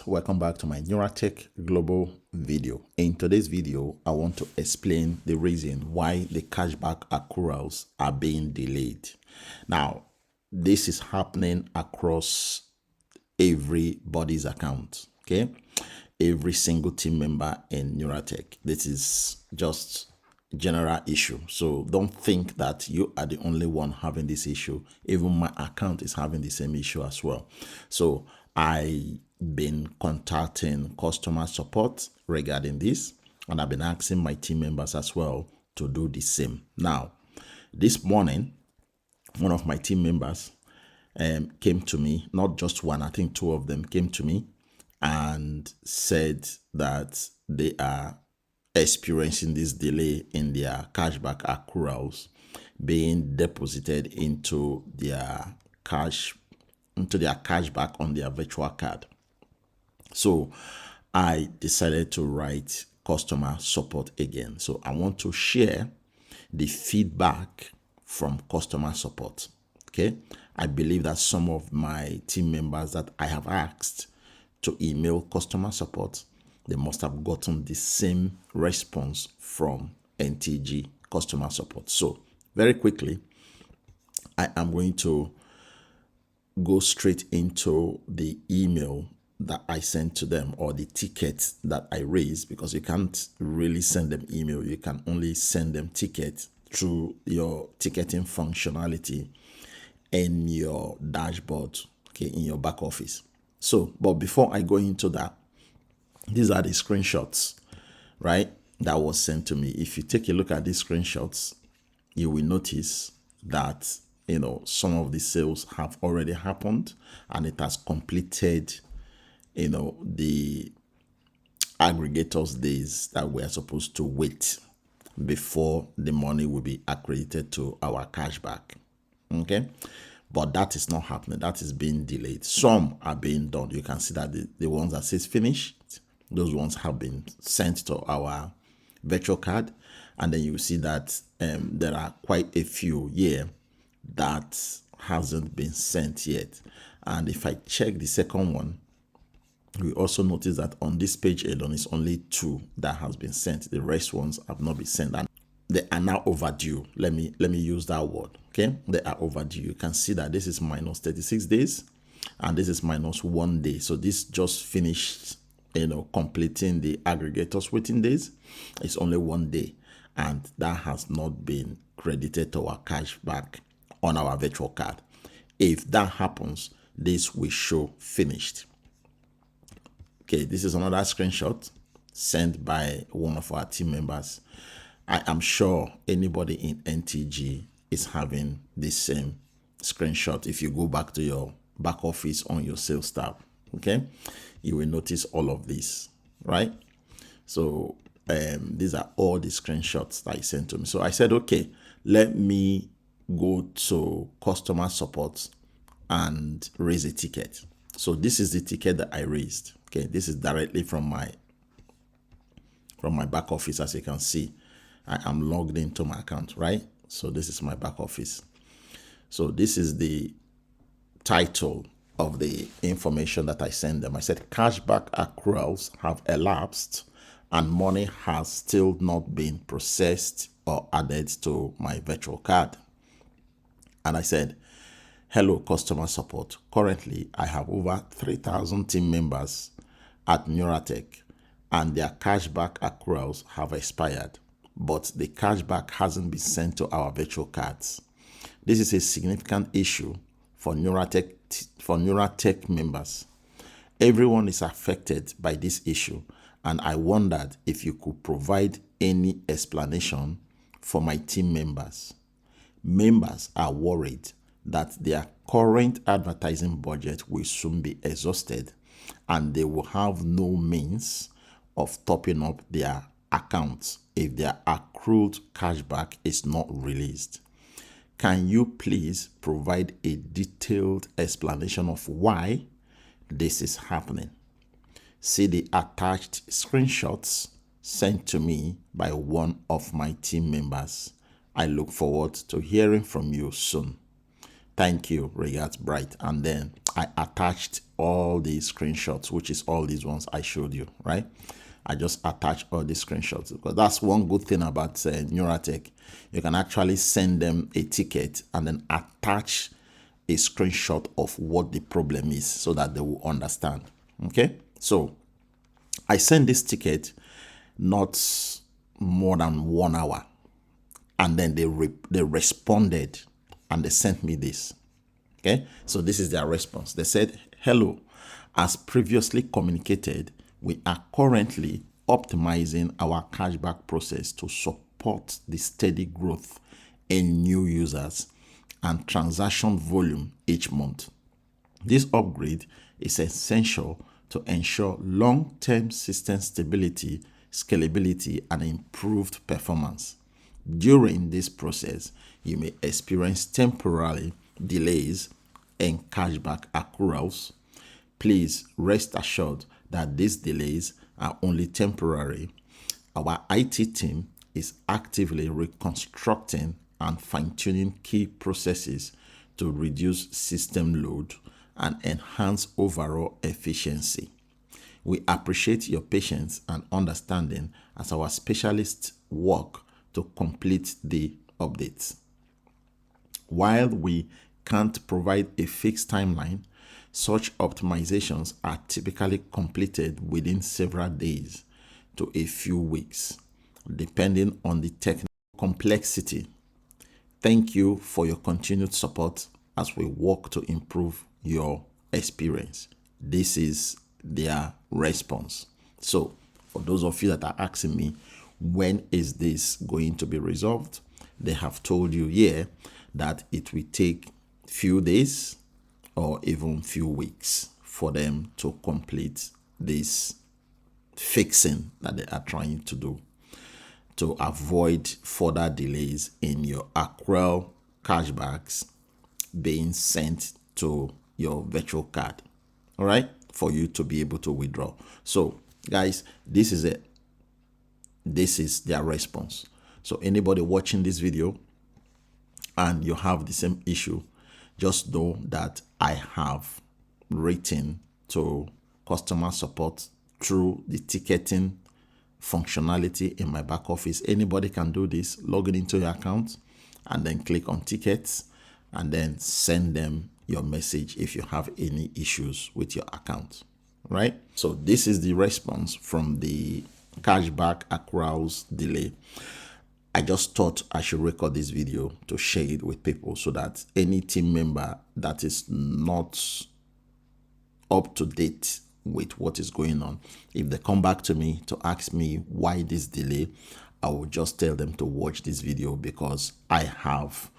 Welcome back to my Neuratech Global video. In today's video, I want to explain the reason why the cashback accruals are being delayed. Now, this is happening across everybody's account, okay? Every single team member in Neuratech. This is just general issue. So don't think that you are the only one having this issue. Even my account is having the same issue as well. So I've been contacting customer support regarding this, and I've been asking my team members as well to do the same. Now, this morning, one of my team members came to me, not just one, I think two of them came to me and said that they are experiencing this delay in their cashback accruals being deposited into their cashback on their virtual card. So I decided to write customer support again. So I want to share the feedback from customer support. Okay. I believe that some of my team members that I have asked to email customer support, they must have gotten the same response from NTG customer support. So very quickly, I am going to go straight into the email that I sent to them, or the tickets that I raised, because you can't really send them email. You can only send them tickets through your ticketing functionality in your dashboard, okay, in your back office. So, but before I go into that, these are the screenshots, right, that was sent to me. If you take a look at these screenshots, you will notice that, some of the sales have already happened and it has completed, the aggregators days that we are supposed to wait before the money will be accredited to our cashback. Okay. But that is not happening. That is being delayed. Some are being done. You can see that the ones that says finished, those ones have been sent to our virtual card. And then you see that there are quite a few here that hasn't been sent yet. And if I check the second one, we also notice that on this page alone, it's only 2 that has been sent. The rest ones have not been sent, and they are now overdue. Let me use that word. Okay, they are overdue. You can see that this is minus 36 days, and this is minus 1 day. So this just finished, completing the aggregators waiting days. It's only 1 day, and that has not been credited to our cashback on our virtual card. If that happens, this will show finished. Okay, this is another screenshot sent by one of our team members. I am sure anybody in NTG is having the same screenshot. If you go back to your back office on your sales tab, okay, you will notice all of this, right? So these are all the screenshots that I sent to me. So I said, okay, let me go to customer support and raise a ticket. So this is the ticket that I raised. Okay, this is directly from my back office. As you can see, I am logged into my account, right? So this is my back office. So this is the title of the information that I sent them. I said, cashback accruals have elapsed and money has still not been processed or added to my virtual card. And I said, hello, customer support. Currently, I have over 3,000 team members at Neuratech, and their cashback accruals have expired, but the cashback hasn't been sent to our virtual cards. This is a significant issue for Neuratech members. Everyone is affected by this issue, and I wondered if you could provide any explanation for my team members. Members are worried that their current advertising budget will soon be exhausted and they will have no means of topping up their accounts if their accrued cashback is not released. Can you please provide a detailed explanation of why this is happening? See the attached screenshots sent to me by one of my team members. I look forward to hearing from you soon. Thank you, regards, Bright. And then I attached all the screenshots, which is all these ones I showed you, right? I just attach all the screenshots because that's one good thing about Neuratech. You can actually send them a ticket and then attach a screenshot of what the problem is so that they will understand. Okay, so I sent this ticket not more than 1 hour, and then they responded and they sent me this. Okay, so this is their response. They said, hello, as previously communicated, we are currently optimizing our cashback process to support the steady growth in new users and transaction volume each month. This upgrade is essential to ensure long-term system stability, scalability, and improved performance. During this process, you may experience temporary delays in cashback accruals. Please rest assured that these delays are only temporary. Our IT team is actively reconstructing and fine-tuning key processes to reduce system load and enhance overall efficiency. We appreciate your patience and understanding as our specialists work to complete the updates. While we can't provide a fixed timeline, such optimizations are typically completed within several days to a few weeks, depending on the technical complexity. Thank you for your continued support as we work to improve your experience. This is their response. So, for those of you that are asking me, when is this going to be resolved? They have told you here that it will take few days or even few weeks for them to complete this fixing that they are trying to do to avoid further delays in your accrual cashbacks being sent to your virtual card. All right, for you to be able to withdraw. So guys, this is it. This is their response. So anybody watching this video and you have the same issue, just know that I have written to customer support through the ticketing functionality in my back office. Anybody can do this. Log into your account and then click on tickets and then send them your message if you have any issues with your account, right? So this is the response from the cashback accruals delay. I just thought I should record this video to share it with people so that any team member that is not up to date with what is going on, if they come back to me to ask me why this delay, I will just tell them to watch this video because I have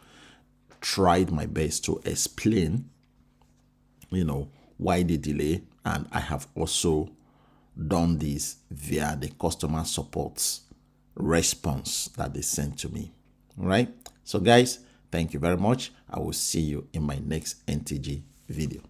tried my best to explain, why the delay, and I have also done this via the customer support response that they sent to me. All right. So guys, thank you very much. I will see you in my next NTG video.